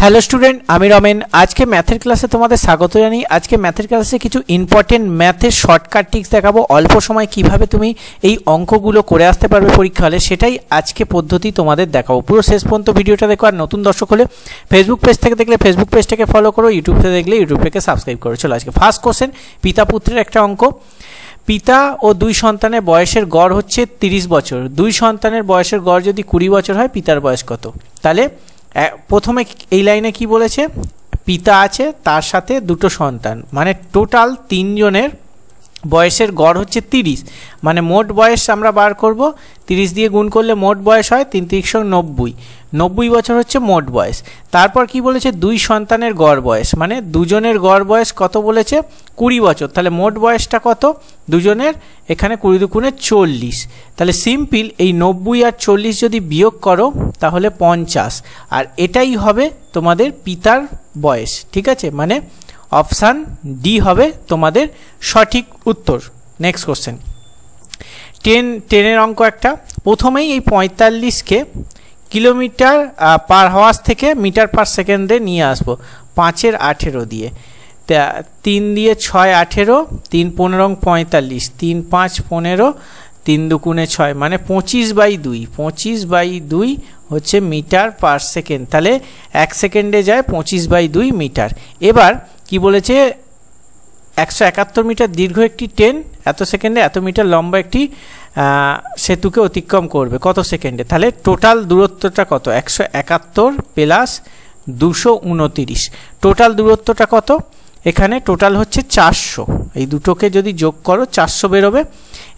Hello student, আমি রমেন। আজকে ম্যাথের ক্লাসে তোমাদের স্বাগত জানাই। আজকে ম্যাথের ক্লাসে কিছু ইম্পর্টেন্ট ম্যাথের শর্টকাট ট্রিক্স দেখাবো। অল্প সময় কিভাবে তুমি এই অঙ্কগুলো করে আসতে পারবে পরীক্ষা হলে, সেটাই আজকে পদ্ধতি তোমাদের দেখাবো। পুরো শেষ পর্যন্ত ভিডিওটা দেখো। আর নতুন দর্শক হলে ফেসবুক পেজ থেকে দেখলে ফেসবুক পেজটাকে ফলো করো, ইউটিউব থেকে দেখলে ইউটিউবটাকে সাবস্ক্রাইব করো। চলো আজকে ফার্স্ট কোশ্চেন, পিতা পুত্রের একটা অঙ্ক। পিতা ও দুই সন্তানের বয়সের গড় হচ্ছে 30 বছর। দুই সন্তানের বয়সের গড় যদি 20 বছর হয়, পিতার বয়স কত? তাহলে প্রথমে এই লাইনে কি বলেছে, পিতা আছে, তার সাথে দুটো সন্তান, মানে টোটাল 3 জনের বয়সের গড় হচ্ছে 30। মানে মোট বয়স আমরা বার করব, 30 দিয়ে গুণ করলে মোট বয়স হয় 3 × 90। 90 বছর হচ্ছে মোট বয়স। তারপর কি বলেছে, দুই সন্তানের গড় বয়স, মানে দুজনের গড় বয়স কত বলেছে, 20 বছর। তাহলে মোট বয়সটা কত দুজনের? এখানে 20 × 40। তাহলে সিম্পল এই 90 আর 40 যদি বিয়োগ করো তাহলে 50, আর এটাই হবে তোমাদের পিতার বয়স। ঠিক আছে, মানে অপশান ডি হবে তোমাদের সঠিক উত্তর। নেক্সট কোশ্চেন, 10-এর অঙ্ক একটা। প্রথমেই এই 45কে কিলোমিটার পার আওয়ার থেকে মিটার পার সেকেন্ডে নিয়ে আসবো 5-এর 18 দিয়ে। 3 দিয়ে 6 18, 3 15 45, 3 5 15, 3 2 6, মানে 25/2। 25/2 হচ্ছে মিটার পার সেকেন্ড। তাহলে 1 সেকেন্ডে যায় 25/2 মিটার। এবার কি বলেছে, 171 মিটার দীর্ঘ একটি ট্রেন এত সেকেন্ডে এত মিটার লম্বা একটি সেতুকে অতিক্রম করবে কত সেকেন্ডে? তাহলে টোটাল দূরত্বটা কত? 171 প্লাস 229। টোটাল দূরত্বটা কত? এখানে টোটাল হচ্ছে 400। এই দুটোকে যদি যোগ করো 400 বেরোবে।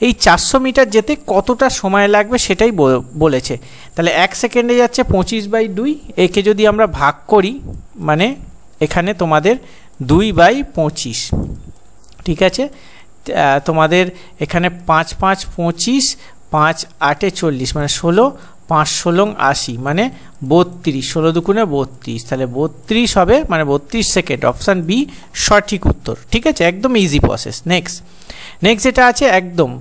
এই 400 মিটার যেতে কতটা সময় লাগবে সেটাই বলেছে। তাহলে 1 সেকেন্ডে যাচ্ছে 25/2। একে যদি আমরা ভাগ করি, মানে এখানে তোমাদের 2/25। ঠিক আছে, তোমাদের এখানে 5 5 25, 5 8 40, মানে 16, 5 16 80, মানে 32। 16 2 32, তাহলে 32 হবে, মানে 32 সেকেন্ড। অপশান বি সঠিক উত্তর। ঠিক আছে, একদম ইজি প্রসেস। নেক্সট যেটা আছে, একদম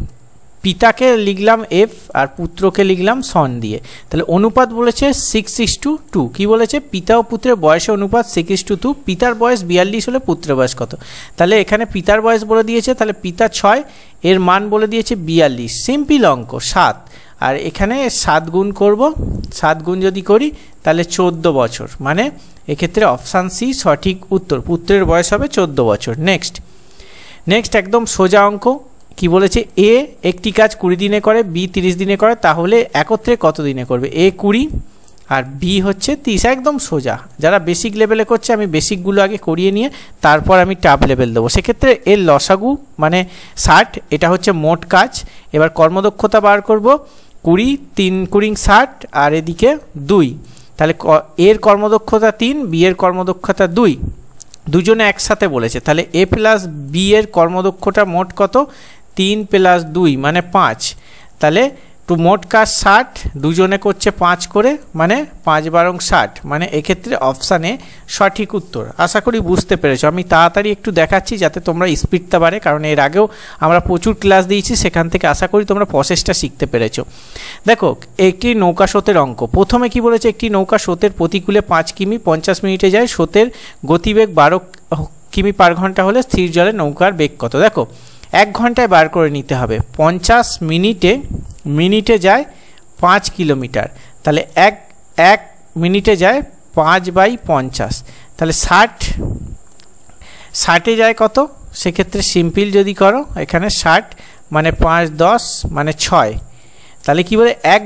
পিতাকে লিখলাম এফ আর পুত্রকে লিখলাম সন দিয়ে। তাহলে অনুপাত বলেছে 6:2। কি বলেছে, পিতা ও পুত্রের বয়সের অনুপাত 6:2। পিতার বয়স 42 হলে পুত্রের বয়স কত? তাহলে এখানে পিতার বয়স বলে দিয়েছে, তাহলে পিতা 6, এর মান বলে দিয়েছে 42। সিম্পল অঙ্ক 7, আর এখানে 7 গুণ করব। 7 গুণ যদি করি তাহলে 14 বছর, মানে এক্ষেত্রে অপশান সি সঠিক উত্তর। পুত্রের বয়স হবে 14 বছর। নেক্সট একদম সোজা অঙ্ক। কি বলেছে, এ একটি কাজ 20 দিনে করে, বি 30 দিনে করে, তাহলে একত্রে কত দিনে করবে? এ 20 আর বি হচ্ছে 30। একদম সোজা। যারা বেসিক লেভেলে করছে, আমি বেসিকগুলো আগে করিয়ে নিয়ে তারপর আমি টাপ লেভেল দেবো। সেক্ষেত্রে এর লসাগু মানে 60, এটা হচ্ছে মোট কাজ। এবার কর্মদক্ষতা বার করব, 20, 3 × 60, আর এদিকে 2। তাহলে এর কর্মদক্ষতা 3, বি এর কর্মদক্ষতা 2, দুজনে একসাথে বলেছে। তাহলে এ প্লাস বি এর কর্মদক্ষতা মোট কত? 3 + 2, মানে 5। তাহলে মোট কাজ 60, দুজনে করছে 5 করে, মানে 5 × 12 60, মানে এক্ষেত্রে অপশানে সঠিক উত্তর। আশা করি বুঝতে পেরেছো। আমি তাড়াতাড়ি একটু দেখাচ্ছি যাতে তোমরা স্পিডটা বাড়ে, কারণ এর আগেও আমরা প্রচুর ক্লাস দিয়েছি, সেখান থেকে আশা করি তোমরা প্রসেসটা শিখতে পেরেছো। দেখো, একটি নৌকা স্রোতের অঙ্ক। প্রথমে কি বলেছে, একটি নৌকা স্রোতের প্রতিকূলে 5 কিমি 50 মিনিটে যায়। স্রোতের গতিবেগ 12 কিমি পার ঘন্টা হলে স্থির জলে নৌকার বেগ কত? দেখো, 1 ঘন্টায় বার করে নিতে হবে। 50 মিনিটে যায় 5 কিলোমিটার। তাহলে এক মিনিটে যায় 5/50। তাহলে 60 যায় কত? সেক্ষেত্রে সিম্পল যদি করো, এখানে 60 মানে 5 10 মানে 6। তাহলে কি বলে, 1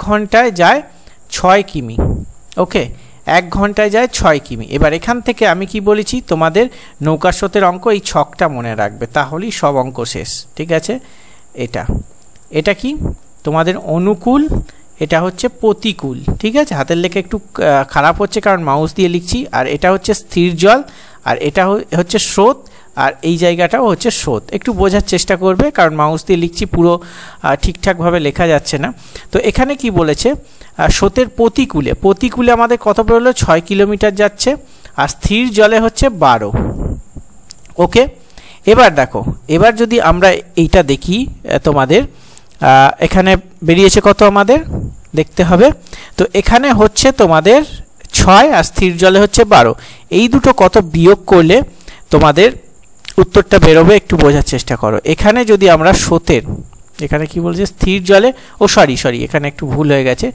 ঘন্টায় যায় 6 কিমি। ওকে, 1 ঘন্টায় যায় 6 কিমি। এবার এখান থেকে আমি কি বলেছি, তোমাদের নৌকা স্রোতের অঙ্ক এই ছকটা মনে রাখবে, তাহলেই সব অঙ্ক শেষ। ঠিক আছে, এটা কি তোমাদের অনুকূল, এটা হচ্ছে প্রতিকূল। ঠিক আছে, হাতের লেখা একটু খারাপ হচ্ছে কারণ মাউস দিয়ে লিখছি। আর এটা হচ্ছে স্থির জল, আর এটা হচ্ছে স্রোত, আর এই জায়গাটাও হচ্ছে স্রোত। একটু বোঝার চেষ্টা করবে, কারণ মাউস দিয়ে লিখছি, পুরো ঠিকঠাকভাবে লেখা যাচ্ছে না। তো এখানে কি বলেছে, স্রোতের প্রতিকূলে আমাদের কত বেরোলো? 6 কিলোমিটার যাচ্ছে, আর স্থির জলে হচ্ছে 12। ওকে, এবার দেখো, এবার যদি আমরা এইটা দেখি, তোমাদের এখানে বেরিয়েছে কত আমাদের দেখতে হবে। তো এখানে হচ্ছে তোমাদের 6 আর স্থির জলে হচ্ছে 12। এই দুটো কত বিয়োগ করলে তোমাদের উত্তরটা বেরোবে একটু বোঝার চেষ্টা করো। এখানে যদি আমরা স্রোতের, এখানে কি বলছে স্থির জলে, ও সরি এখানে একটু ভুল হয়ে গেছে,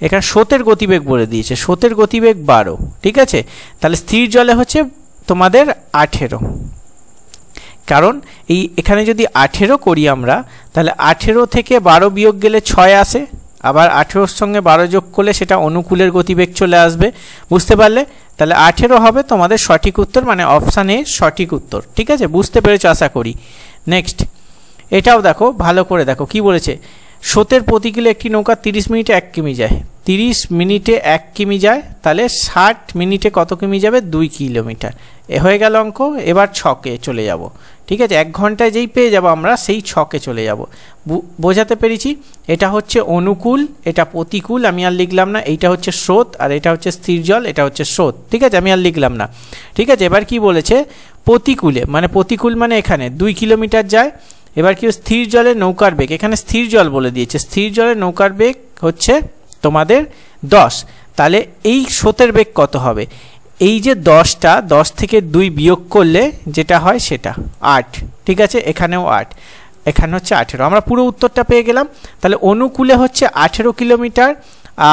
এখানে স্রোতের গতিবেগ বলে দিয়েছে, স্রোতের গতিবেগ 12, ঠিক আছে। তাহলে স্থির জলে হচ্ছে তোমাদের 18, কারণ এখানে যদি 18 করি আমরা, তাহলে 18 থেকে 12 বিয়োগ গেলে 6 আসে, আবার 18-র সঙ্গে 12 যোগ করলে সেটা অনুকূলের গতিবেগ চলে আসবে, বুঝতে পারলে? তাহলে 18 হবে তোমাদের সঠিক উত্তর, মানে অপশান এ সঠিক উত্তর, ঠিক আছে। বুঝতে পেরেছো আশা করি। নেক্সট এটাও দেখো, ভালো করে দেখো কি বলেছে। স্রোতের প্রতিকূলে একটি নৌকা 30 মিনিটে 1 কিমি যায়, 30 মিনিটে 1 কিমি যায়, তাহলে 60 মিনিটে কত কিমি যাবে? 2 কিলোমিটার। এ হয়ে গেল অঙ্ক। এবার ছকে চলে যাব, ঠিক আছে। 1 ঘন্টায় যেই পেয়ে যাব আমরা, সেই ছকে চলে যাব। বোঝাতে পেরেছি? এটা হচ্ছে অনুকূল, এটা প্রতিকূল, আমি আর লিখলাম না। এইটা হচ্ছে স্রোত, আর এটা হচ্ছে স্থির জল, এটা হচ্ছে স্রোত, ঠিক আছে, আমি আর লিখলাম না, ঠিক আছে। এবার কি বলেছে? প্রতিকূলে, মানে প্রতিকূল মানে এখানে 2 কিলোমিটার যায়। এবার কি স্থির জলে নৌকার বেগ, এখানে স্থির জল বলে দিয়েছে, স্থির জলে নৌকার বেগ হচ্ছে তোমাদের 10, তাহলে এই স্রোতের বেগ কত হবে? এই যে 10টা, 10 থেকে 2 বিয়োগ করলে যেটা হয় সেটা 8, ঠিক আছে। এখানেও 8, এখানে হচ্ছে 18, আমরা পুরো উত্তরটা পেয়ে গেলাম। তাহলে অনুকূলে হচ্ছে 18 কিলোমিটার,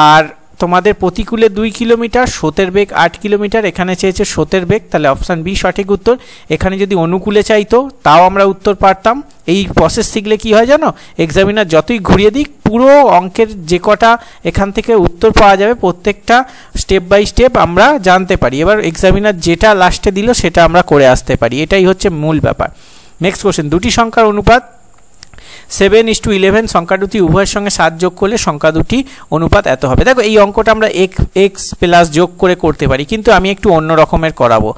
আর তোমাদের প্রতিকূলে 2 কিলোমিটার, স্রোতের বেগ 8 কিলোমিটার। এখানে চেয়েছে স্রোতের বেগ, তাহলে অপশান বি সঠিক উত্তর। এখানে যদি অনুকূলে চাইতো তাও আমরা উত্তর পারতাম। এই প্রসেস শিখলে কি হয় জানো, এক্সামিনার যতই ঘুরিয়ে দিক, পুরো অঙ্কের যে কটা এখান থেকে উত্তর পাওয়া যাবে প্রত্যেকটা স্টেপ বাই স্টেপ আমরা জানতে পারি। এবার এক্সামিনার যেটা লাস্টে দিল সেটা আমরা করে আসতে পারি, এটাই হচ্ছে মূল ব্যাপার। নেক্সট কোশ্চেন, দুটি সংখ্যার অনুপাত 7:11, সংখ্যা দুটি উভয়ের সঙ্গে 7 যোগ করলে সংখ্যা দুটি অনুপাত এত হবে। দেখো এই অঙ্কটা আমরা এক্স প্লাস যোগ করে করতে পারি, কিন্তু আমি একটু অন্য রকমের করাবো।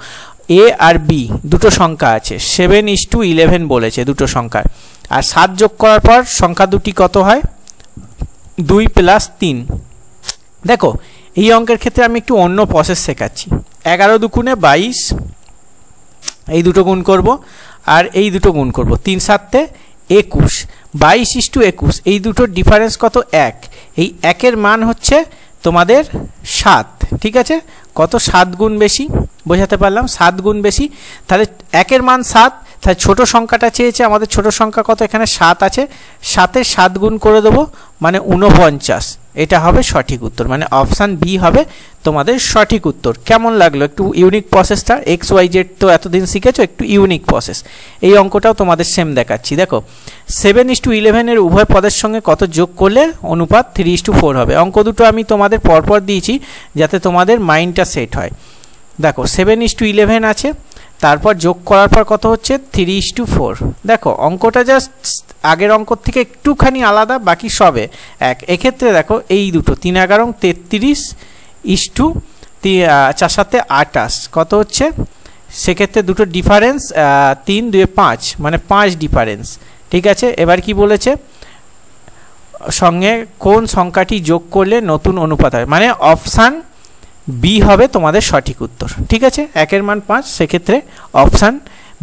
এ আর বি দুটো সংখ্যা আছে, 7:11 বলেছে দুটো সংখ্যার, আর 7 যোগ করার পর সংখ্যা দুটি কত হয়? 2 + 3। দেখো এই অঙ্কের ক্ষেত্রে আমি একটু অন্য প্রসেস শেখাচ্ছি। 11 দুগুণে 22, এই দুটো গুণ করব, আর এই দুটো গুণ করব, 3 × 7 = 21, 22:21, এই দুটোর ডিফারেন্স কত? 1। এই 1-এর মান হচ্ছে তোমাদের 7, ঠিক আছে। কত? 7 গুণ বেশি, বোঝাতে পারলাম? 7 গুণ বেশি। তাহলে 1-এর মান 7, তাহলে ছোট সংখ্যাটা চেয়েছে আমাদের, ছোট সংখ্যা কত? এখানে 7 আছে, 7-এর 7 গুণ করে দেবো, মানে 49। এটা হবে সঠিক উত্তর, মানে অপশান বি হবে তোমাদের সঠিক উত্তর। কেমন লাগলো একটু ইউনিক প্রসেসটা? XYZ তো এতদিন শিখেছো, একটু ইউনিক প্রসেস। এই অঙ্কটাও তোমাদের সেম দেখাচ্ছি। দেখো 7:11 এর উভয় পদের সঙ্গে কত যোগ করলে অনুপাত 3:4 হবে। অঙ্ক দুটো আমি তোমাদের পরপর দিয়েছি যাতে তোমাদের মাইন্ডটা সেট হয়। দেখো 7:11 আছে, তারপর যোগ করার পর কত হচ্ছে? 3:4। দেখো অঙ্কটা জাস্ট আগের অঙ্ক থেকে একটুখানি আলাদা, বাকি সবে এক। এক্ষেত্রে দেখো এই দুটো 3 × 11 = 33, 4 × 7 = 28, কত হচ্ছে? সেক্ষেত্রে দুটো ডিফারেন্স 3 × 2 = 5, মানে 5 ডিফারেন্স, ঠিক আছে। এবার কি বলেছে? সঙ্গে কোন সংখ্যাটি যোগ করলে নতুন অনুপাত হয়, মানে অপশান বি হবে তোমাদের সঠিক উত্তর, ঠিক আছে। 1-এর মান 5, সেক্ষেত্রে অপশান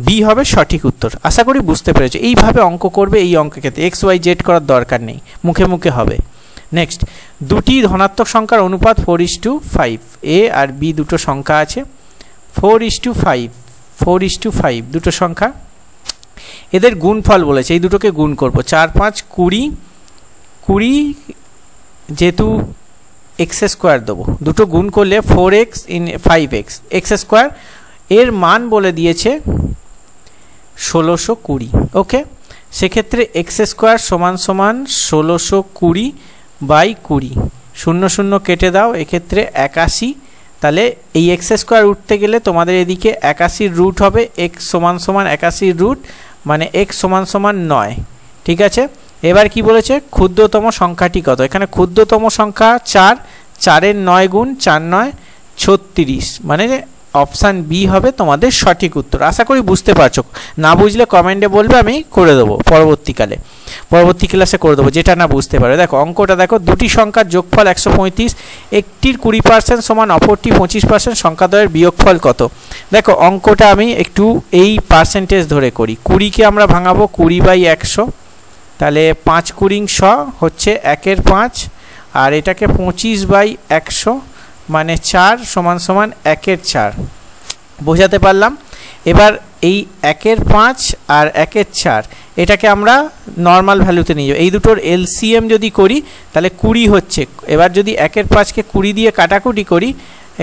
বি হবে সঠিক উত্তর। আশা করি বুঝতে পেরেছো। এইভাবে অঙ্ক করবে, এই অঙ্কের ক্ষেত্রে XYZ করার দরকার নেই, মুখে মুখে হবে। নেক্সট, দুটি ধনাত্মক সংখ্যার অনুপাত 4:5, এ আর বি দুটো সংখ্যা আছে, 4:5 দুটো সংখ্যা, এদের গুণফল বলেছে, এই দুটোকে গুণ করব। 4 × 5 = 20, যেহেতু x² দেবো, দুটো গুণ করলে 4x × 5x, x², এর মান বলে দিয়েছে 1620। ওকে, সেক্ষেত্রে x² = 1620/20, 0 0 কেটে দাও, এক্ষেত্রে 81। তাহলে এই x² উঠতে গেলে তোমাদের এদিকে 81 রুট হবে, x = 81 রুট, মানে x = 9, ঠিক আছে। এবার কি বলেছে? ক্ষুদ্রতম সংখ্যাটি কত? এখানে ক্ষুদ্রতম সংখ্যা 4, 4-এর 9 গুণ, 4 × 9 = 36, মানে অপশান বি হবে তোমাদের সঠিক উত্তর। আশা করি বুঝতে পারছো। না বুঝলে কমেন্টে বলবে, আমি করে দেবো পরবর্তী ক্লাসে করে দেবো, যেটা না বুঝতে পারো। দেখো অঙ্কটা দেখো, দুটি সংখ্যার যোগফল 135, একটির 20% সমান অপরটি 25%, সংখ্যাদ্বয়ের বিয়োগফল কত? দেখো অঙ্কটা আমি একটু এই পার্সেন্টেজ ধরে করি। 20-কে আমরা ভাঙাবো 20/100, তাহলে 5 × 20 হচ্ছে 1/5, আর এটাকে 25/100, মানে 4 সমান সমান 1-এর 4। বোঝাতে পারলাম? এবার এই 1-এর 5 আর 1-এর 4 এটাকে আমরা নর্মাল ভ্যালুতে নিয়ে যাবো। এই দুটোর এলসিএম যদি করি তাহলে 20 হচ্ছে। এবার যদি 1-এর 5কে 20 দিয়ে কাটাকুটি করি,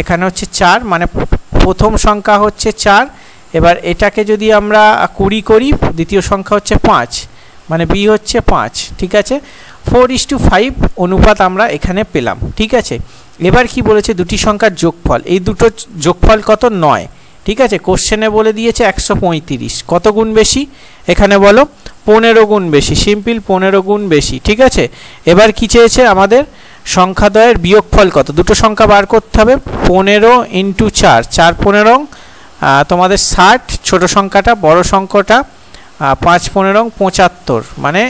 এখানে হচ্ছে 4, মানে প্রথম সংখ্যা হচ্ছে 4। এবার এটাকে যদি আমরা 20 করি, দ্বিতীয় সংখ্যা হচ্ছে 5, মানে বি হচ্ছে 5। ঠিক আছে, 4:5 অনুপাত আমরা এখানে পেলাম। ঠিক আছে, এবার কি বলেছে, দুটি সংখ্যার যোগফল। এই দুটো যোগফল কত? 9। ঠিক আছে, কোশ্চেনে বলে দিয়েছে 135। কত গুণ বেশি? এখানে বলো 15 গুণ বেশি। সিম্পল, 15 গুণ বেশি। ঠিক আছে, এবার কি চেয়েছে আমাদের? সংখ্যাদ্বয়ের বিয়োগফল কত? দুটো সংখ্যা বার করতে হবে। 15 × 4, 4 15 তোমাদের 60, ছোট সংখ্যাটা, বড় সংখ্যাটা 5 15 75, মানে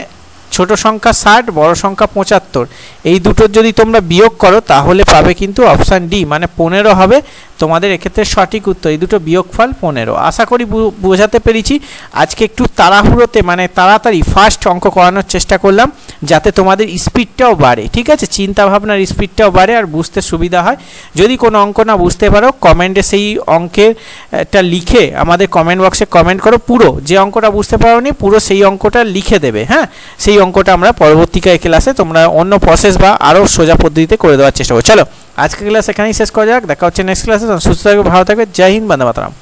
ছোট সংখ্যা 60, বড় সংখ্যা 75। এই দুটোর যদি তোমরা বিয়োগ করো তাহলে পাবে কিন্তু অপশান ডি, মানে 15 হবে তোমাদের এক্ষেত্রে সঠিক উত্তর। এই দুটো বিয়োগফল 15। আশা করি বোঝাতে পেরেছি। আজকে একটু তাড়াহুড়োতে, মানে তাড়াতাড়ি ফাস্ট অঙ্ক করানোর চেষ্টা করলাম, যাতে তোমাদের স্পিডটাও বাড়ে। ঠিক আছে, চিন্তা ভাবনার স্পিডটাও বাড়ে আর বুঝতে সুবিধা হয়। যদি কোনো অঙ্ক না বুঝতে পারো, কমেন্টে সেই অঙ্কেরটা লিখে আমাদের কমেন্ট বক্সে কমেন্ট করো। পুরো যে অঙ্কটা বুঝতে পারোনি, পুরো সেই অঙ্কটা লিখে দেবে। হ্যাঁ, সেই অঙ্কটা আমরা পরবর্তীকালে ক্লাসে তোমরা অন্য প্রসেস বা আরও সোজা পদ্ধতিতে করে দেওয়ার চেষ্টা করো। চলো, আজকের ক্লাস এখানেই শেষ করা যাক। দেখা হচ্ছে নেক্সট ক্লাসে। সুস্থ থাকবে, ভালো থাকবে। জয় হিন্দ, বন্দে মাতরম।